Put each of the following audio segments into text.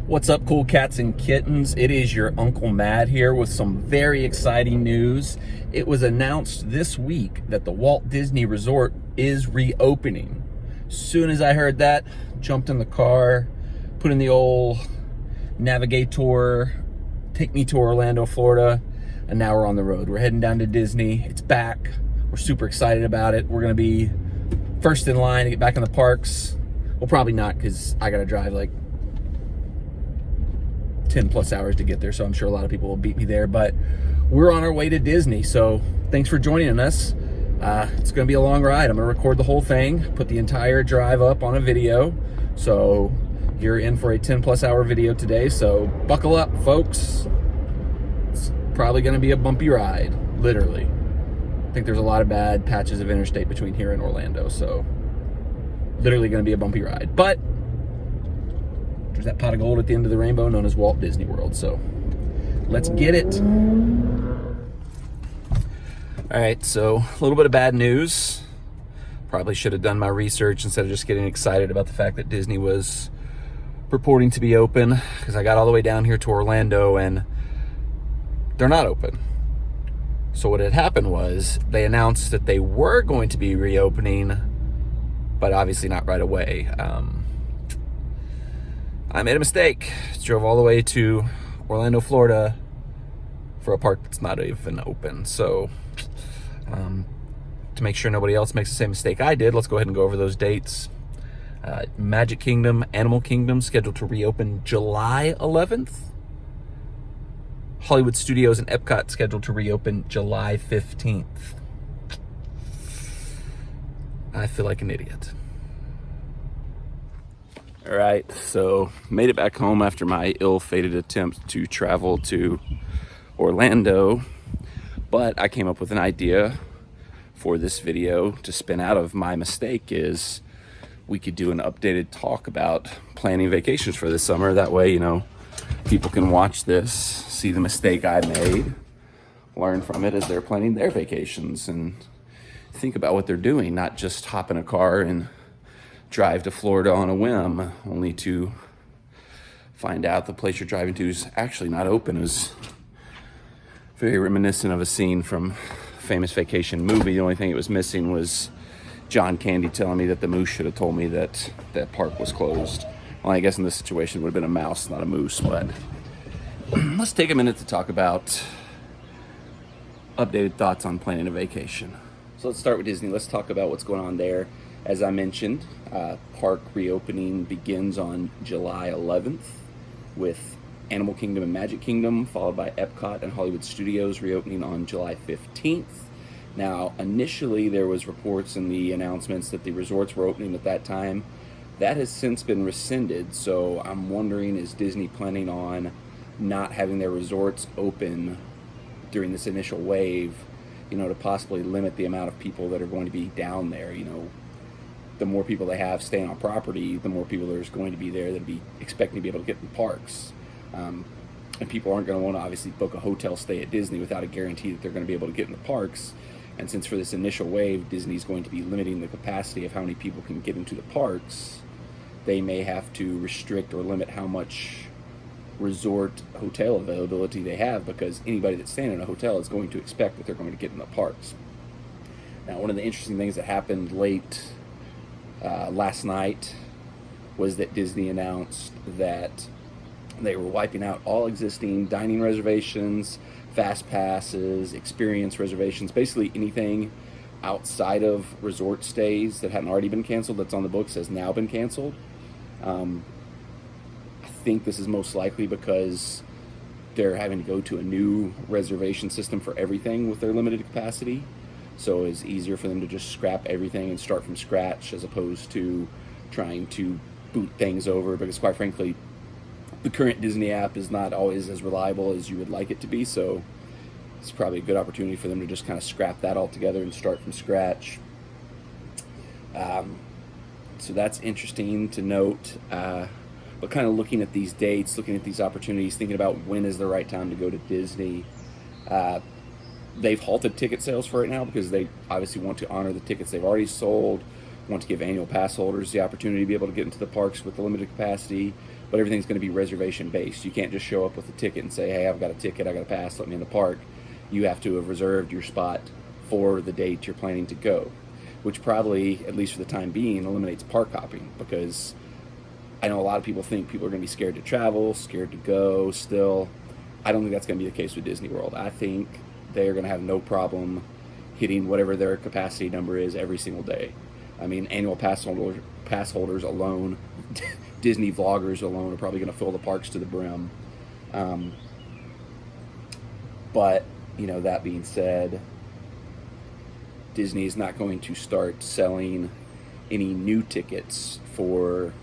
What's up, cool cats and kittens? It is your Uncle Matt here with some very exciting news. It was announced this week that the Walt Disney Resort is reopening. Soon as I heard that, jumped in the car, put in the old Navigator, take me to Orlando, Florida, and now we're on the road. We're heading down to Disney. It's back. We're super excited about it. We're gonna be first in line to get back in the parks. Well, probably not, because I gotta drive like 10 plus hours to get there, so I'm sure a lot of people will beat me there, but we're on our way to Disney, so thanks for joining us. It's gonna be a long ride. I'm gonna record the whole thing, put the entire drive up on a video, so you're in for a 10 plus hour video today, so buckle up, folks. It's probably gonna be a bumpy ride, literally. I think there's a lot of bad patches of interstate between here and Orlando, so literally gonna be a bumpy ride, but there's that pot of gold at the end of the rainbow known as Walt Disney World, so let's get it. All right, so a little bit of bad news. Probably should have done my research instead of just getting excited about the fact that Disney was purporting to be open, because I got all the way down here to Orlando and they're not open. So what had happened was they announced that they were going to be reopening, but obviously not right away. I made a mistake. Drove all the way to Orlando, Florida for a park that's not even open. So to make sure nobody else makes the same mistake I did, let's go ahead and go over those dates. Magic Kingdom, Animal Kingdom scheduled to reopen July 11th. Hollywood Studios and Epcot scheduled to reopen July 15th. I feel like an idiot. All right, so made it back home after my ill-fated attempt to travel to Orlando, but I came up with an idea for this video to spin out of my mistake. Is we could do an updated talk about planning vacations for this summer. That way, you know, people can watch this, see the mistake I made, learn from it as they're planning their vacations, and think about what they're doing, not just hop in a car and drive to Florida on a whim, only to find out the place you're driving to is actually not open. It was very reminiscent of a scene from a famous vacation movie. The only thing it was missing was John Candy telling me that the moose should have told me that that park was closed. Well, I guess in this situation it would have been a mouse, not a moose, but let's take a minute to talk about updated thoughts on planning a vacation. So let's start with Disney. Let's talk about what's going on there. As I mentioned, park reopening begins on July 11th with Animal Kingdom and Magic Kingdom, followed by Epcot and Hollywood Studios reopening on July 15th. Now, initially there was reports in the announcements that the resorts were opening at that time. That has since been rescinded, so I'm wondering, is Disney planning on not having their resorts open during this initial wave, you know, to possibly limit the amount of people that are going to be down there? You know, the more people they have staying on property, the more people there's going to be there that be expecting to be able to get in parks. And people aren't going to want to obviously book a hotel stay at Disney without a guarantee that they're going to be able to get in the parks. And since for this initial wave, Disney's going to be limiting the capacity of how many people can get into the parks, they may have to restrict or limit how much resort hotel availability they have, because anybody that's staying in a hotel is going to expect that they're going to get in the parks. Now, one of the interesting things that happened late last night was that Disney announced that they were wiping out all existing dining reservations, fast passes, experience reservations, basically anything outside of resort stays that hadn't already been canceled that's on the books has now been canceled. I think this is most likely because they're having to go to a new reservation system for everything with their limited capacity. So it's easier for them to just scrap everything and start from scratch, as opposed to trying to boot things over, because quite frankly, the current Disney app is not always as reliable as you would like it to be. So it's probably a good opportunity for them to just kind of scrap that all together and start from scratch. So that's interesting to note. But kind of looking at these dates, looking at these opportunities, thinking about when is the right time to go to Disney. They've halted ticket sales for right now because they obviously want to honor the tickets they've already sold, want to give annual pass holders the opportunity to be able to get into the parks with the limited capacity, but everything's going to be reservation based. You can't just show up with a ticket and say, hey, I've got a ticket, I got a pass, let me in the park. You have to have reserved your spot for the date you're planning to go, which probably, at least for the time being, eliminates park hopping, because I know a lot of people think people are going to be scared to travel, scared to go still. I don't think that's going to be the case with Disney World. I think they're going to have no problem hitting whatever their capacity number is every single day. I mean, annual pass holders alone, Disney vloggers alone are probably going to fill the parks to the brim. But, you know, that being said, Disney is not going to start selling any new tickets for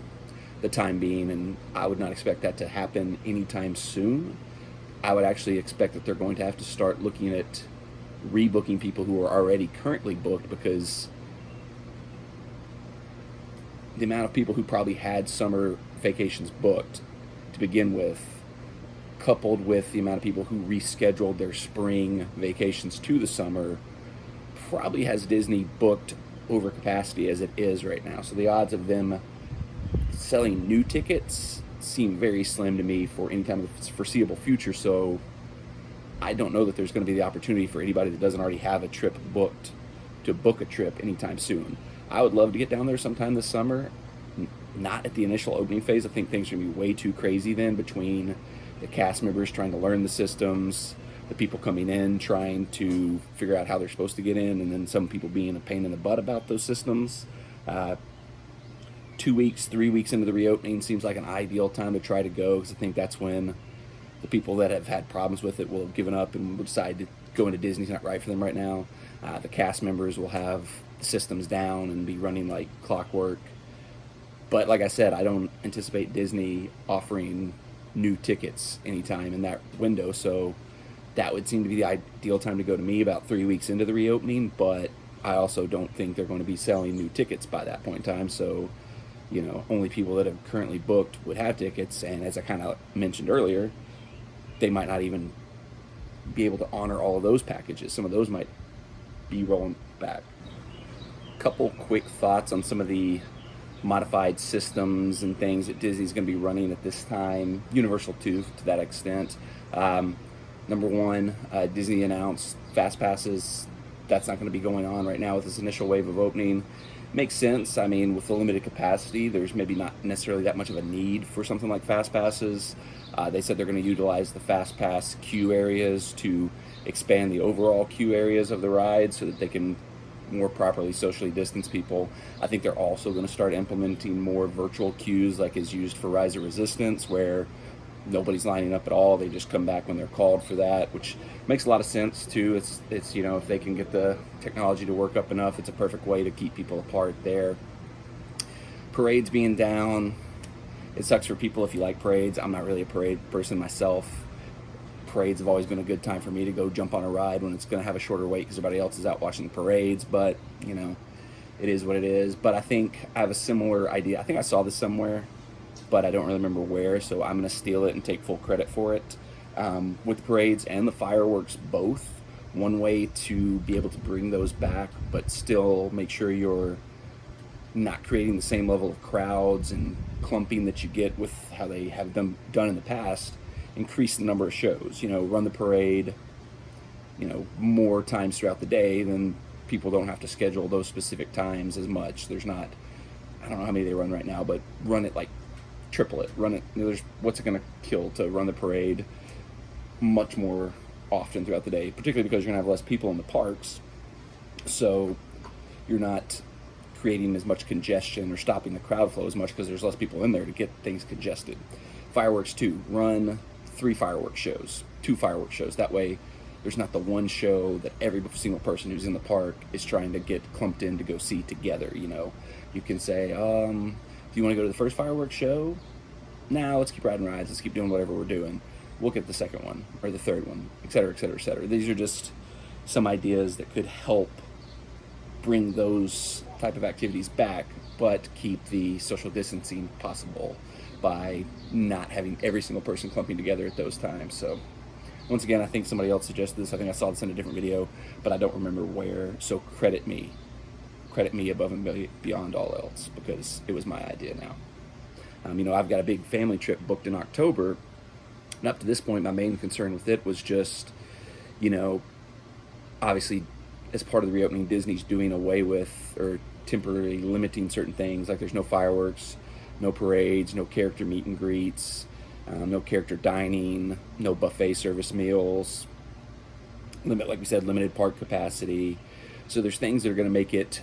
the time being, and I would not expect that to happen anytime soon. I would actually expect that they're going to have to start looking at rebooking people who are already currently booked, because the amount of people who probably had summer vacations booked to begin with, coupled with the amount of people who rescheduled their spring vacations to the summer, probably has Disney booked over capacity as it is right now. So the odds of them selling new tickets seem very slim to me for any kind of foreseeable future. So I don't know that there's going to be the opportunity for anybody that doesn't already have a trip booked to book a trip anytime soon. I would love to get down there sometime this summer. Not at the initial opening phase. I think things are going to be way too crazy then, between the cast members trying to learn the systems, the people coming in trying to figure out how they're supposed to get in, and then some people being a pain in the butt about those systems. 2 weeks, 3 weeks into the reopening seems like an ideal time to try to go, because I think that's when the people that have had problems with it will have given up and will decide that going to Disney's not right for them right now. The cast members will have the systems down and be running like clockwork. But like I said, I don't anticipate Disney offering new tickets anytime in that window, so that would seem to be the ideal time to go to me, about 3 weeks into the reopening. But I also don't think they're going to be selling new tickets by that point in time, so you know, only people that have currently booked would have tickets, and as I kind of mentioned earlier, they might not even be able to honor all of those packages. Some of those might be rolling back. Couple quick thoughts on some of the modified systems and things that Disney's going to be running at this time. Universal too, to that extent. Number one, Disney announced fast passes. That's not going to be going on right now with this initial wave of opening. Makes sense. I mean, with the limited capacity, there's maybe not necessarily that much of a need for something like fast passes. They said they're going to utilize the fast pass queue areas to expand the overall queue areas of the ride so that they can more properly socially distance people. I think they're also going to start implementing more virtual queues, like is used for Rise of Resistance, where nobody's lining up at all. They just come back when they're called for that, which makes a lot of sense too. It's you know, if they can get the technology to work up enough, it's a perfect way to keep people apart there. Parades being down, it sucks for people if you like parades. I'm not really a parade person myself. Parades have always been a good time for me to go jump on a ride when it's going to have a shorter wait because everybody else is out watching the parades, but you know, it is what it is. But I think I have a similar idea. I think I saw this somewhere, but I don't really remember where, so I'm going to steal it and take full credit for it. With the parades and the fireworks both, one way to be able to bring those back but still make sure you're not creating the same level of crowds and clumping that you get with how they have them done in the past, increase the number of shows. You know, run the parade, you know, more times throughout the day, then people don't have to schedule those specific times as much. There's not, I don't know how many they run right now, but run it like triple it. Run it, you know, there's, what's it going to kill to run the parade much more often throughout the day, particularly because you're going to have less people in the parks, so you're not creating as much congestion or stopping the crowd flow as much because there's less people in there to get things congested. Fireworks too, run 3 fireworks shows, 2 fireworks shows. That way there's not the one show that every single person who's in the park is trying to get clumped in to go see together. You know, you can say, do you want to go to the first fireworks show? Nah, let's keep riding rides, let's keep doing whatever we're doing. We'll get the second one or the third one, et cetera, et cetera, et cetera. These are just some ideas that could help bring those type of activities back, but keep the social distancing possible by not having every single person clumping together at those times. So once again, I think somebody else suggested this. I think I saw this in a different video, but I don't remember where. So credit me above and beyond all else, because it was my idea now. I've got a big family trip booked in October, and up to this point, my main concern with it was just, you know, obviously, as part of the reopening, Disney's doing away with or temporarily limiting certain things. Like there's no fireworks, no parades, no character meet and greets, no character dining, no buffet service meals, like we said, limited park capacity. So there's things that are going to make it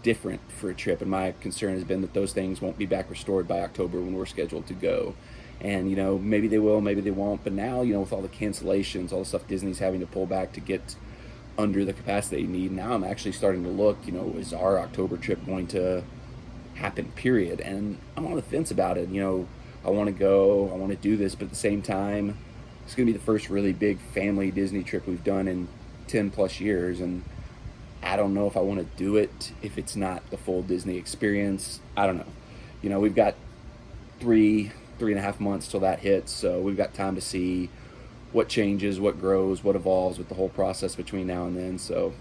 different for a trip, and my concern has been that those things won't be back restored by October when we're scheduled to go. And maybe they will, maybe they won't. But now, with all the cancellations, all the stuff Disney's having to pull back to get under the capacity they need, now I'm actually starting to look, is our October trip going to happen, period? And I'm on the fence about it. I want to go, I want to do this, but at the same time, it's going to be the first really big family Disney trip we've done in 10 plus years, and I don't know if I want to do it if it's not the full Disney experience. I don't know. We've got 3.5 months till that hits, so we've got time to see what changes, what grows, what evolves with the whole process between now and then. So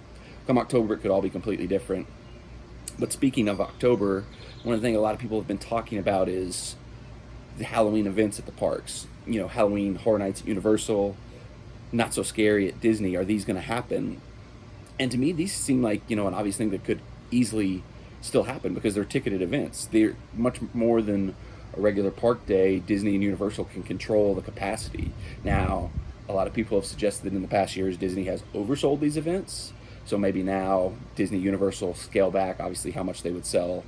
come October, it could all be completely different. But speaking of October, one of the things a lot of people have been talking about is the Halloween events at the parks. Halloween Horror Nights at Universal, Not So Scary at Disney. Are these going to happen? And to me, these seem like, an obvious thing that could easily still happen because they're ticketed events. They're much more than a regular park day. Disney and Universal can control the capacity. Now, a lot of people have suggested that in the past years, Disney has oversold these events. So maybe now Disney Universal scale back, obviously, how much they would sell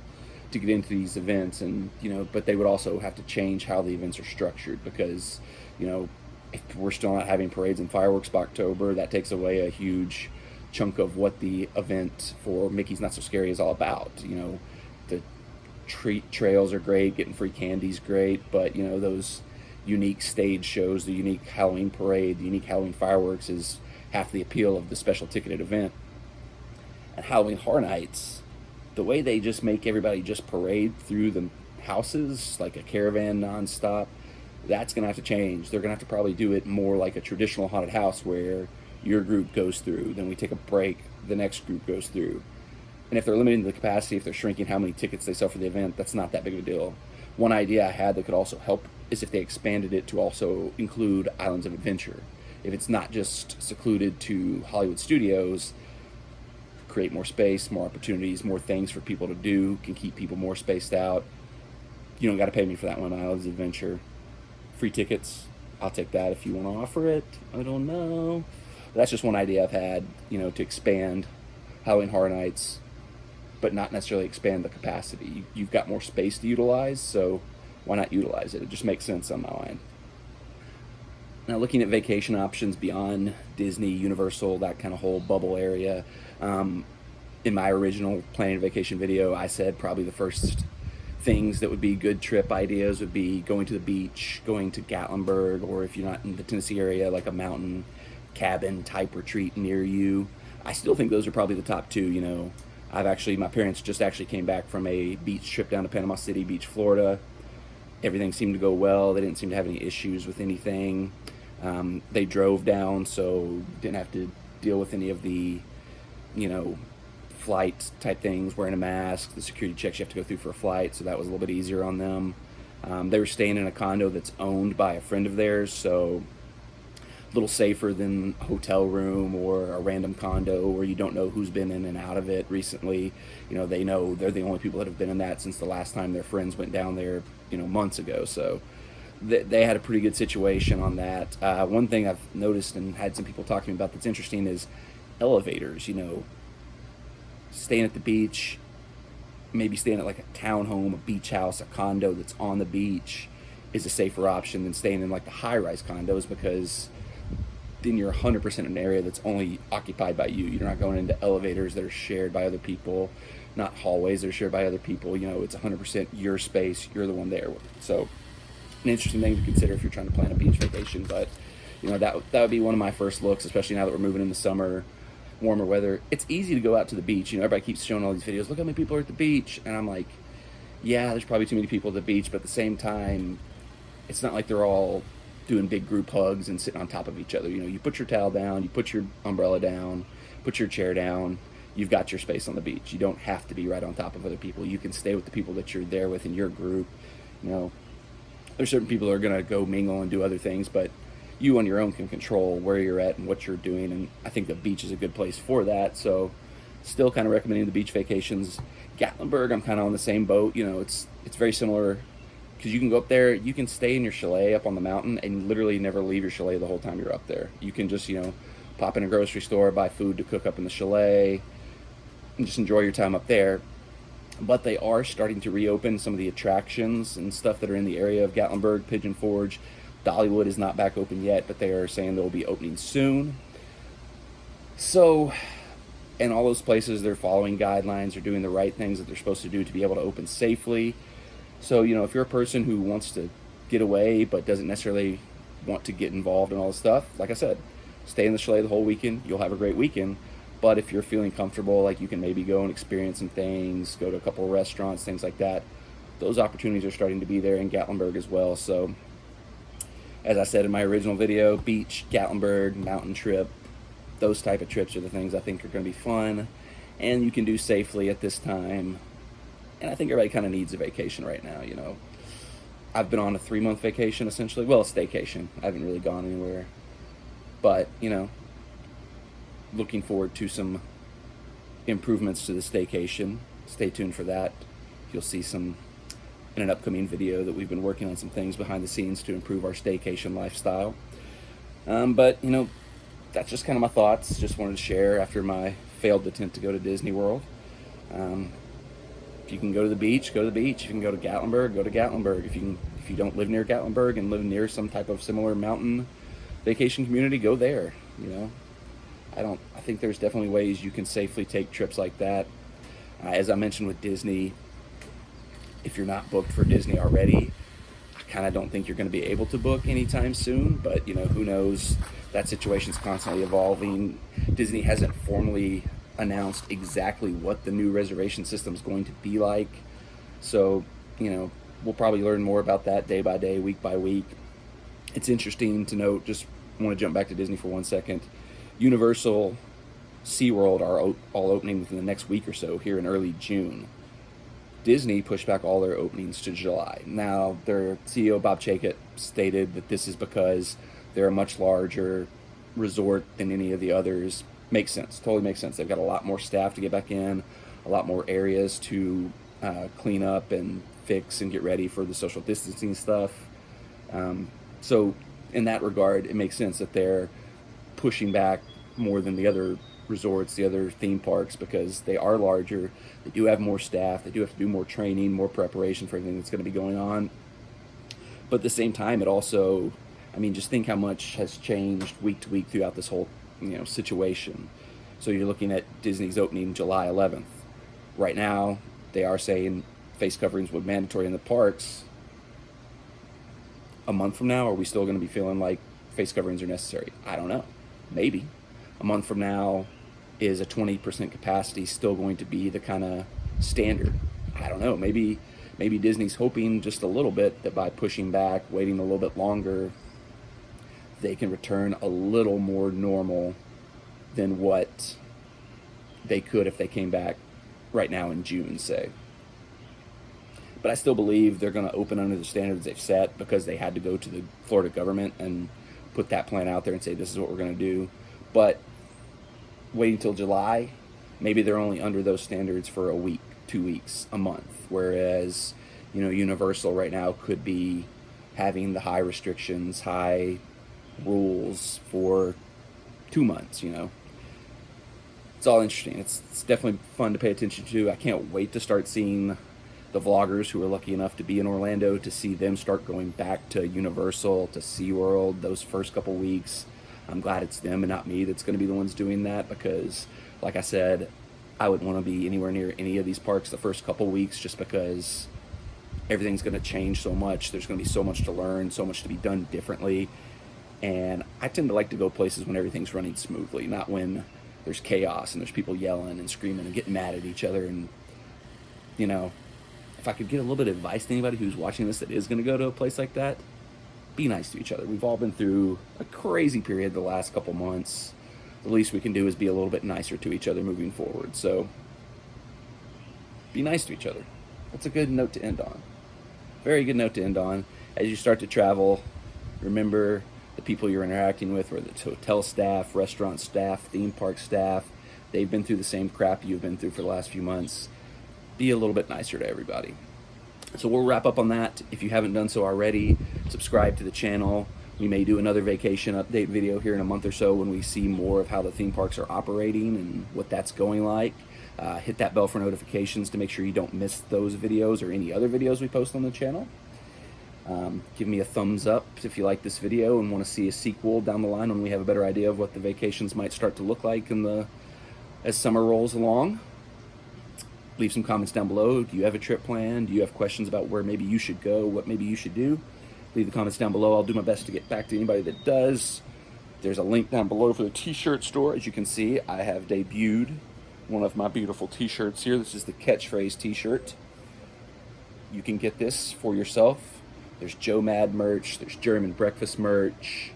to get into these events. And, but they would also have to change how the events are structured because, if we're still not having parades and fireworks by October, that takes away a huge chunk of what the event for Mickey's Not So Scary is all about. The treat trails are great, getting free candy is great, but those unique stage shows, the unique Halloween parade, the unique Halloween fireworks is half the appeal of the special ticketed event. And Halloween Horror Nights, the way they just make everybody just parade through the houses like a caravan nonstop, that's gonna have to change. They're gonna have to probably do it more like a traditional haunted house where your group goes through, then we take a break, the next group goes through. And if they're limiting the capacity, if they're shrinking how many tickets they sell for the event, that's not that big of a deal. One idea I had that could also help is if they expanded it to also include Islands of Adventure. If it's not just secluded to Hollywood Studios, create more space, more opportunities, more things for people to do, can keep people more spaced out. You don't got to pay me for that one, Islands of Adventure. Free tickets, I'll take that if you want to offer it. I don't know. That's just one idea I've had, to expand Halloween Horror Nights, but not necessarily expand the capacity. You've got more space to utilize, so why not utilize it? It just makes sense on my mind. Now, looking at vacation options beyond Disney, Universal, that kind of whole bubble area, in my original planning a vacation video, I said probably the first things that would be good trip ideas would be going to the beach, going to Gatlinburg, or if you're not in the Tennessee area, like a mountain cabin type retreat near you. I still think those are probably the top two. My parents just actually came back from a beach trip down to Panama City Beach, Florida. Everything seemed to go well. They didn't seem to have any issues with anything. They drove down, so didn't have to deal with any of the, flight type things, wearing a mask, the security checks you have to go through for a flight, so that was a little bit easier on them. They were staying in a condo that's owned by a friend of theirs, so a little safer than a hotel room or a random condo where you don't know who's been in and out of it recently. They know they're the only people that have been in that since the last time their friends went down there, months ago. So they had a pretty good situation on that. One thing I've noticed and had some people talking about that's interesting is elevators. Staying at the beach, maybe staying at like a townhome, a beach house, a condo that's on the beach is a safer option than staying in like the high-rise condos, because then you're 100% in an area that's only occupied by you. You're not going into elevators that are shared by other people, not hallways that are shared by other people. It's 100% your space. You're the one there. So an interesting thing to consider if you're trying to plan a beach vacation. But that would be one of my first looks, especially now that we're moving in the summer, warmer weather. It's easy to go out to the beach. Everybody keeps showing all these videos. Look how many people are at the beach. And I'm like, yeah, there's probably too many people at the beach. But at the same time, it's not like they're all doing big group hugs and sitting on top of each other. You put your towel down, you put your umbrella down, put your chair down, you've got your space on the beach. You don't have to be right on top of other people. You can stay with the people that you're there with in your group. You know, there's certain people that are going to go mingle and do other things, but you on your own can control where you're at and what you're doing, and I think the beach is a good place for that. So still kind of recommending the beach vacations. Gatlinburg, I'm kind of on the same boat. You know, it's very similar because you can go up there, you can stay in your chalet up on the mountain and literally never leave your chalet the whole time you're up there. You can just, you know, pop in a grocery store, buy food to cook up in the chalet, and just enjoy your time up there. But they are starting to reopen some of the attractions and stuff that are in the area of Gatlinburg, Pigeon Forge. Dollywood is not back open yet, but they are saying they'll be opening soon. So, in all those places, they're following guidelines, they're doing the right things that they're supposed to do to be able to open safely. So, you know, if you're a person who wants to get away but doesn't necessarily want to get involved in all this stuff, like I said, stay in the chalet the whole weekend, you'll have a great weekend. But if you're feeling comfortable, like you can maybe go and experience some things, go to a couple of restaurants, things like that, those opportunities are starting to be there in Gatlinburg as well. So, as I said in my original video, beach, Gatlinburg, mountain trip, those type of trips are the things I think are going to be fun and you can do safely at this time. And I think everybody kind of needs a vacation right now, you know. I've been on a 3-month vacation essentially. Well, a staycation. I haven't really gone anywhere. But, you know, looking forward to some improvements to the staycation. Stay tuned for that. You'll see some in an upcoming video that we've been working on some things behind the scenes to improve our staycation lifestyle. But, you know, that's just kind of my thoughts. Just wanted to share after my failed attempt to go to Disney World. If you can go to the beach, go to the beach. If you can go to Gatlinburg, go to Gatlinburg. If you don't live near Gatlinburg and live near some type of similar mountain vacation community, go there. You know, I think there's definitely ways you can safely take trips like that. As I mentioned with Disney, if you're not booked for Disney already, I kind of don't think you're going to be able to book anytime soon, but you know, who knows? That situation's constantly evolving. Disney hasn't formally announced exactly what the new reservation system is going to be like. So, you know, we'll probably learn more about that day by day, week by week. It's interesting to note, just want to jump back to Disney for 1 second. Universal, SeaWorld are all opening within the next week or so here in early June. Disney pushed back all their openings to July. Now, their CEO, Bob Chapek, stated that this is because they're a much larger resort than any of the others. Makes sense. Totally makes sense. They've got a lot more staff to get back in, a lot more areas to clean up and fix and get ready for the social distancing stuff. So in that regard, it makes sense that they're pushing back more than the other resorts, the other theme parks, because they are larger. They do have more staff. They do have to do more training, more preparation for everything that's going to be going on. But at the same time, it also, I mean, just think how much has changed week to week throughout this whole, you know, situation. So you're looking at Disney's opening July 11th. Right now, they are saying face coverings would be mandatory in the parks. A month from now, are we still going to be feeling like face coverings are necessary? I don't know. Maybe. A month from now, is a 20% capacity still going to be the kind of standard? I don't know. Maybe Disney's hoping just a little bit that by pushing back, waiting a little bit longer, they can return a little more normal than what they could if they came back right now in June, say. But I still believe they're going to open under the standards they've set because they had to go to the Florida government and put that plan out there and say this is what we're going to do. But waiting until July, maybe they're only under those standards for a week, 2 weeks, a month. Whereas, you know, Universal right now could be having the high restrictions, high rules for 2 months, you know. It's all interesting. It's definitely fun to pay attention to. I can't wait to start seeing the vloggers who are lucky enough to be in Orlando, to see them start going back to Universal, to SeaWorld, those first couple weeks. I'm glad it's them and not me that's going to be the ones doing that, because, like I said, I wouldn't want to be anywhere near any of these parks the first couple weeks just because everything's going to change so much. There's going to be so much to learn, so much to be done differently. And I tend to like to go places when everything's running smoothly, not when there's chaos and there's people yelling and screaming and getting mad at each other. And, you know, if I could get a little bit of advice to anybody who's watching this that is going to go to a place like that, be nice to each other. We've all been through a crazy period the last couple months. The least we can do is be a little bit nicer to each other moving forward. So be nice to each other. That's a good note to end on. very good note to end on. As you start to travel, remember the people you're interacting with, whether it's hotel staff, restaurant staff, theme park staff. They've been through the same crap you've been through for the last few months. Be a little bit nicer to everybody. So we'll wrap up on that. If you haven't done so already, subscribe to the channel. We may do another vacation update video here in a month or so when we see more of how the theme parks are operating and what that's going like. Hit that bell for notifications to make sure you don't miss those videos or any other videos we post on the channel. Give me a thumbs up if you like this video and want to see a sequel down the line when we have a better idea of what the vacations might start to look like as summer rolls along. Leave some comments down below. Do you have a trip planned? Do you have questions about where maybe you should go, what maybe you should do? Leave the comments down below. I'll do my best to get back to anybody that does. There's a link down below for the t-shirt store. As you can see, I have debuted one of my beautiful t-shirts here. This is the catchphrase t-shirt. You can get this for yourself. There's Joe Mad merch, there's German breakfast merch,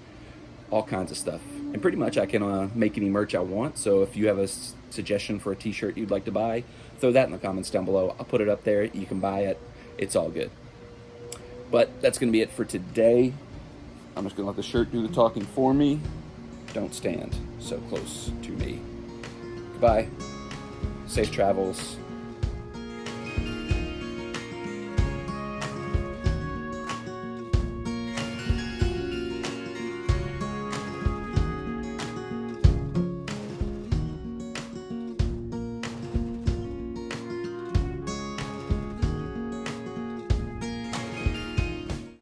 all kinds of stuff. And pretty much I can make any merch I want, so if you have a suggestion for a t-shirt you'd like to buy, throw that in the comments down below. I'll put it up there, you can buy it, it's all good. But that's going to be it for today. I'm just going to let the shirt do the talking for me. Don't stand so close to me. Goodbye, safe travels.